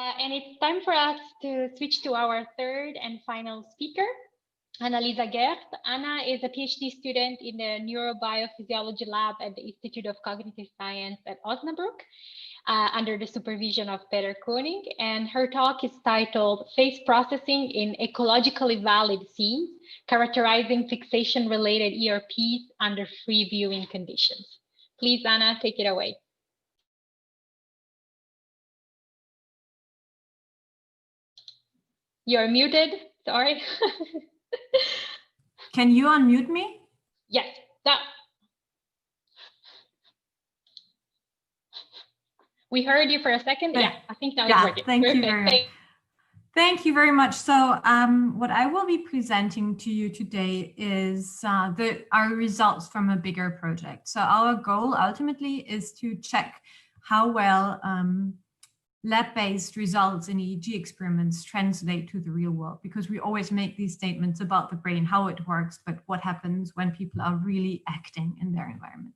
And it's time for us to switch to our third and final speaker, Annalisa Gert. Anna is a PhD student in the Neurobiophysiology Lab at the Institute of Cognitive Science at Osnabrück, under the supervision of Peter Koenig. And her talk is titled Phase Processing in Ecologically Valid Scenes, Characterizing Fixation-Related ERPs under Free Viewing Conditions. Please, Anna, take it away. You're muted, sorry. Can you unmute me? Yes, that. We heard you for a second. Yeah, I think that was working. Thank you very much. Thank you very much. So what I will be presenting to you today is our results from a bigger project. So our goal ultimately is to check how well lab-based results in EEG experiments translate to the real world, because we always make these statements about the brain, how it works, but what happens when people are really acting in their environment.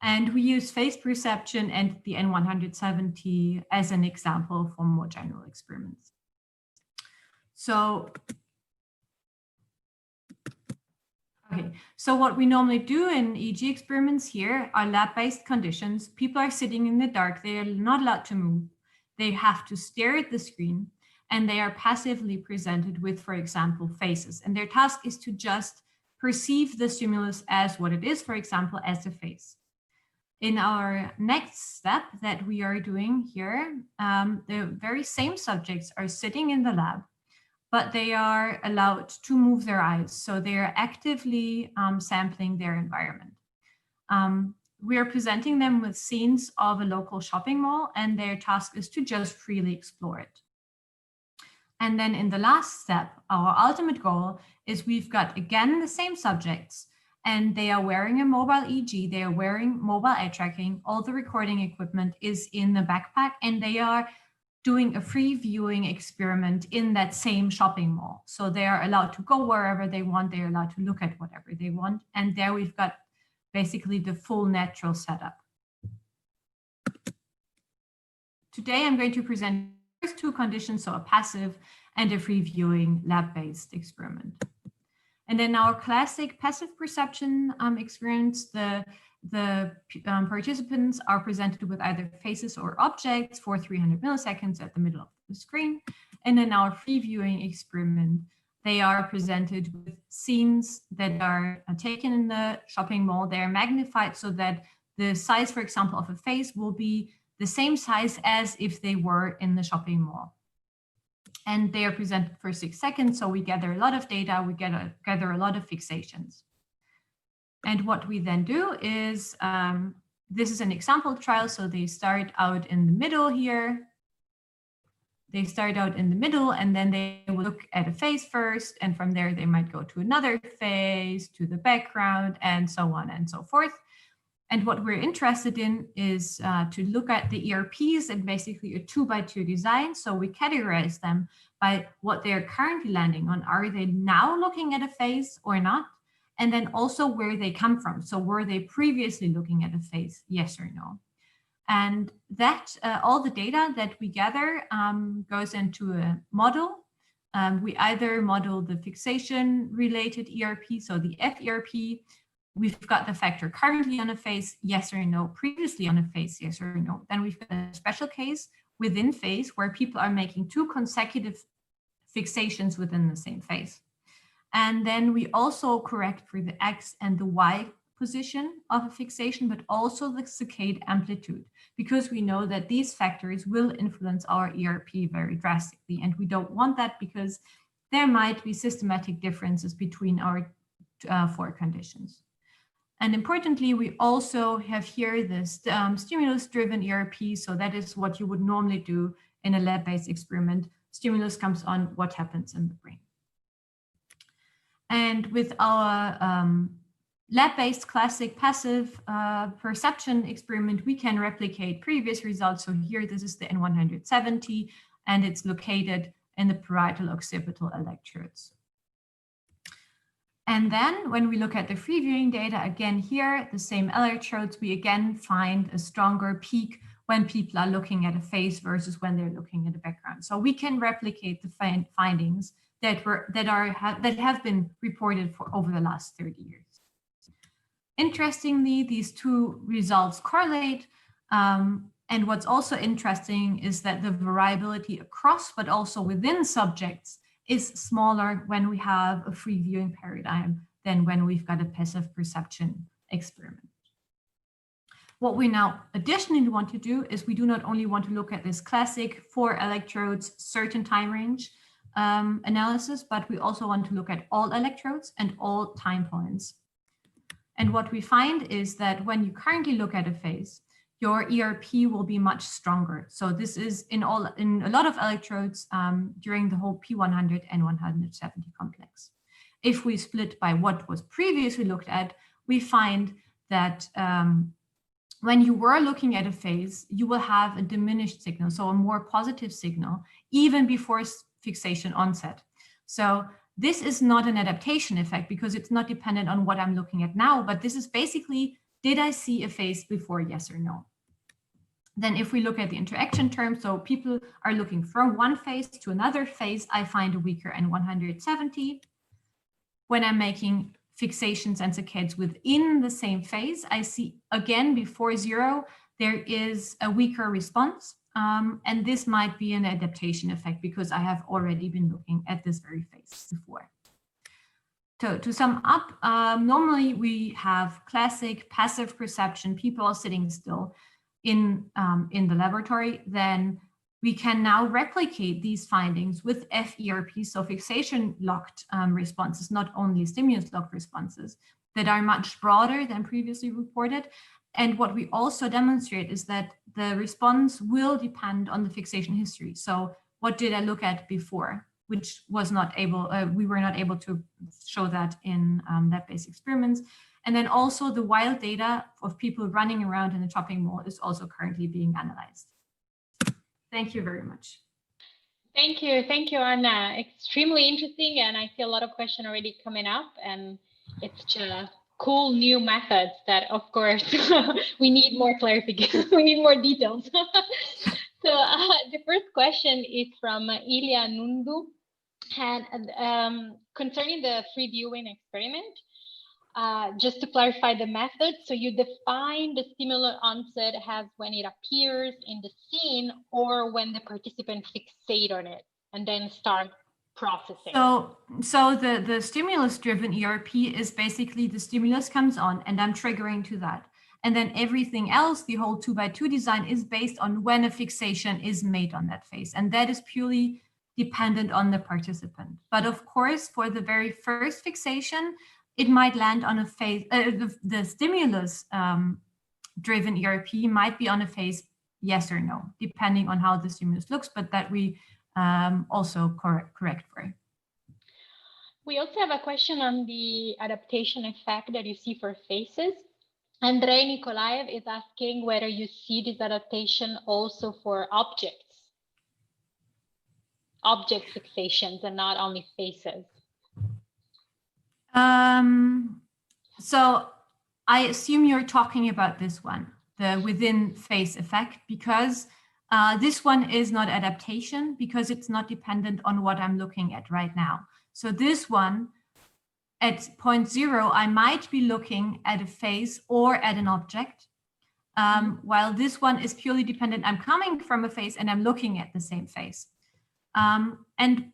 And we use phase perception and the N170 as an example for more general experiments. So, okay, so what we normally do in EEG experiments here are lab-based conditions. People are sitting in the dark, they are not allowed to move. They have to stare at the screen, and they are passively presented with, for example, faces. And their task is to just perceive the stimulus as what it is, for example, as a face. In our next step that we are doing here, the very same subjects are sitting in the lab, but they are allowed to move their eyes. So they are actively sampling their environment. We are presenting them with scenes of a local shopping mall, and their task is to just freely explore it. And then in the last step, our ultimate goal is we've got, again, the same subjects, and they are wearing a mobile EEG, they are wearing mobile eye tracking, all the recording equipment is in the backpack, and they are doing a free viewing experiment in that same shopping mall. So they are allowed to go wherever they want, they're allowed to look at whatever they want, and there we've got basically the full natural setup. Today, I'm going to present the first two conditions, so a passive and a free viewing lab-based experiment. And in our classic passive perception experience, the participants are presented with either faces or objects for 300 milliseconds at the middle of the screen. And in our free viewing experiment, they are presented with scenes that are taken in the shopping mall. They are magnified so that the size, for example, of a face will be the same size as if they were in the shopping mall. And they are presented for 6 seconds. So we gather a lot of data, we gather a lot of fixations. And what we then do is, this is an example trial. So they start out in the middle here. They start out in the middle, and then they will look at a face first. And from there, they might go to another face, to the background, and so on and so forth. And what we're interested in is to look at the ERPs and basically a 2x2 design. So we categorize them by what they're currently landing on. Are they now looking at a face or not? And then also where they come from. So were they previously looking at a face, yes or no? And that all the data that we gather goes into a model. We either model the fixation related ERP, so the FERP. We've got the factor currently on a face, yes or no, previously on a face, yes or no. Then we've got a special case within face where people are making 2 consecutive fixations within the same face. And then we also correct for the X and the Y position of a fixation, but also the saccade amplitude, because we know that these factors will influence our ERP very drastically. And we don't want that because there might be systematic differences between our 4 conditions. And importantly, we also have here this stimulus-driven ERP. So that is what you would normally do in a lab-based experiment. Stimulus comes on, what happens in the brain. And with our lab-based classic passive perception experiment, we can replicate previous results. So here, this is the N170, and it's located in the parietal occipital electrodes. And then when we look at the free viewing data, again here, the same electrodes, we again find a stronger peak when people are looking at a face versus when they're looking at a background. So we can replicate the findings that have been reported for over the last 30 years. Interestingly, these two results correlate. And what's also interesting is that the variability across, but also within subjects, is smaller when we have a free viewing paradigm than when we've got a passive perception experiment. What we now additionally want to do is we do not only want to look at this classic 4 electrodes, certain time range analysis, but we also want to look at all electrodes and all time points. And what we find is that when you currently look at a phase, your ERP will be much stronger. So this is in a lot of electrodes during the whole P100 and 170 complex. If we split by what was previously looked at, we find that when you were looking at a phase, you will have a diminished signal, so a more positive signal, even before fixation onset. So this is not an adaptation effect because it's not dependent on what I'm looking at now, but this is basically, did I see a phase before, yes or no? Then if we look at the interaction term, so people are looking from one phase to another phase, I find a weaker N170. When I'm making fixations and saccades within the same phase, I see again before 0, there is a weaker response. And this might be an adaptation effect because I have already been looking at this very phase before. So to sum up, normally we have classic passive perception, people are sitting still in the laboratory. Then we can now replicate these findings with FERPs, so fixation locked responses, not only stimulus locked responses that are much broader than previously reported. And what we also demonstrate is that the response will depend on the fixation history. So what did I look at before, which was not able, we were not able to show that in lab-based experiments. And then also the wild data of people running around in a shopping mall is also currently being analyzed. Thank you very much. Thank you, Anna. Extremely interesting, and I see a lot of questions already coming up, and it's just cool new methods that, of course, we need more clarification, we need more details. So the first question is from Ilya Nundu, and concerning the free viewing experiment. Just to clarify the method, so you define the stimulus onset as when it appears in the scene or when the participant fixate on it and then start processing. So the stimulus-driven ERP is basically the stimulus comes on and I'm triggering to that. And then everything else, the whole 2x2 design is based on when a fixation is made on that phase. And that is purely dependent on the participant. But of course, for the very first fixation, it might land on a phase, the stimulus driven ERP might be on a phase, yes or no, depending on how the stimulus looks, but that we also correct for. We also have a question on the adaptation effect that you see for faces. Andrei Nikolaev is asking whether you see this adaptation also for object fixations and not only faces. So I assume you're talking about this one, the within phase effect, because this one is not adaptation because it's not dependent on what I'm looking at right now. So this one at point 0, I might be looking at a phase or at an object, while this one is purely dependent. I'm coming from a phase and I'm looking at the same phase. And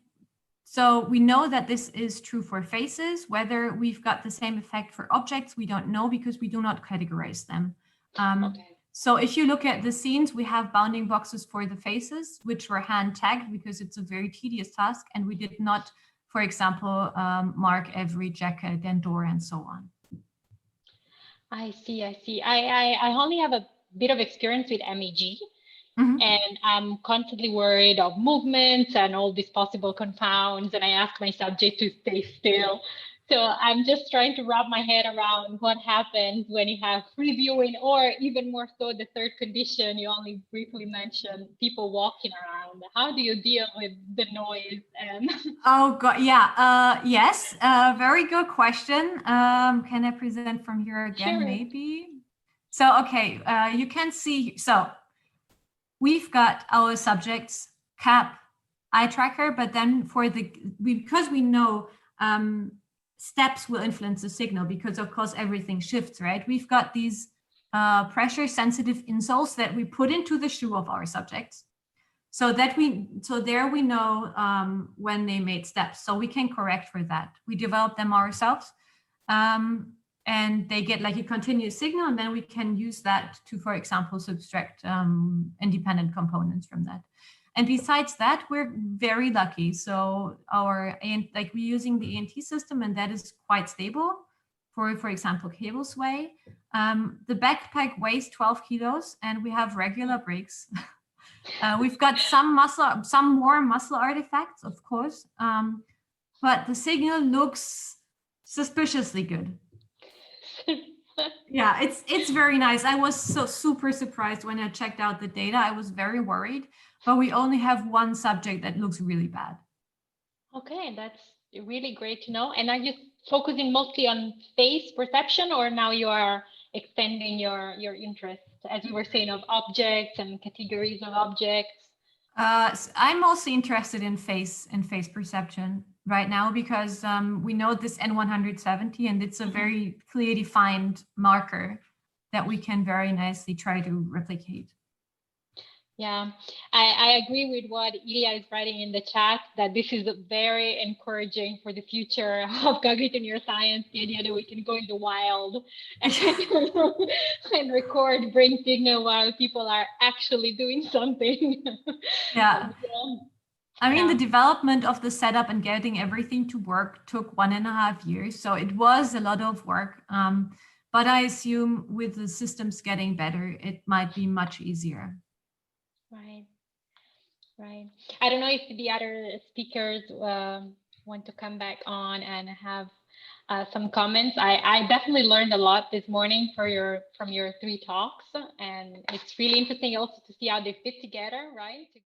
so we know that this is true for faces. Whether we've got the same effect for objects, we don't know because we do not categorize them. Okay. So if you look at the scenes, we have bounding boxes for the faces, which were hand tagged because it's a very tedious task. And we did not, for example, mark every jacket and door and so on. I see. I only have a bit of experience with MEG. Mm-hmm. And I'm constantly worried of movements and all these possible confounds. And I ask my subject to stay still. So I'm just trying to wrap my head around what happens when you have free viewing, or even more so the third condition you only briefly mentioned, people walking around. How do you deal with the noise? And oh God, yeah, yes, very good question. Can I present from here again? Sure. Maybe. So okay, you can see so. we've got our subjects cap eye tracker, but then because we know steps will influence the signal, because of course everything shifts, right? We've got these pressure sensitive insoles that we put into the shoe of our subjects, so there we know when they made steps, so we can correct for that. We develop them ourselves, and they get like a continuous signal, and then we can use that to, for example, subtract independent components from that. And besides that, we're very lucky. So we're using the ENT system, and that is quite stable for example, cable sway. The backpack weighs 12 kilos, and we have regular brakes. We've got some more muscle artifacts, of course, but the signal looks suspiciously good. Yeah, it's very nice. I was so super surprised when I checked out the data. I was very worried, but we only have one subject that looks really bad. Okay, that's really great to know. And are you focusing mostly on face perception, or now you are extending your interest, as you were saying, of objects and categories of objects? I'm mostly interested in face perception right now, because we know this N170, and it's a very clearly defined marker that we can very nicely try to replicate. Yeah, I agree with what Ilya is writing in the chat, that this is very encouraging for the future of cognitive neuroscience, the idea that we can go in the wild and record brain signal while people are actually doing something. Yeah. I mean, the development of the setup and getting everything to work took 1.5 years. So it was a lot of work. But I assume with the systems getting better, it might be much easier. Right. Right. I don't know if the other speakers want to come back on and have some comments. I definitely learned a lot this morning from your 3 talks, and it's really interesting also to see how they fit together, right?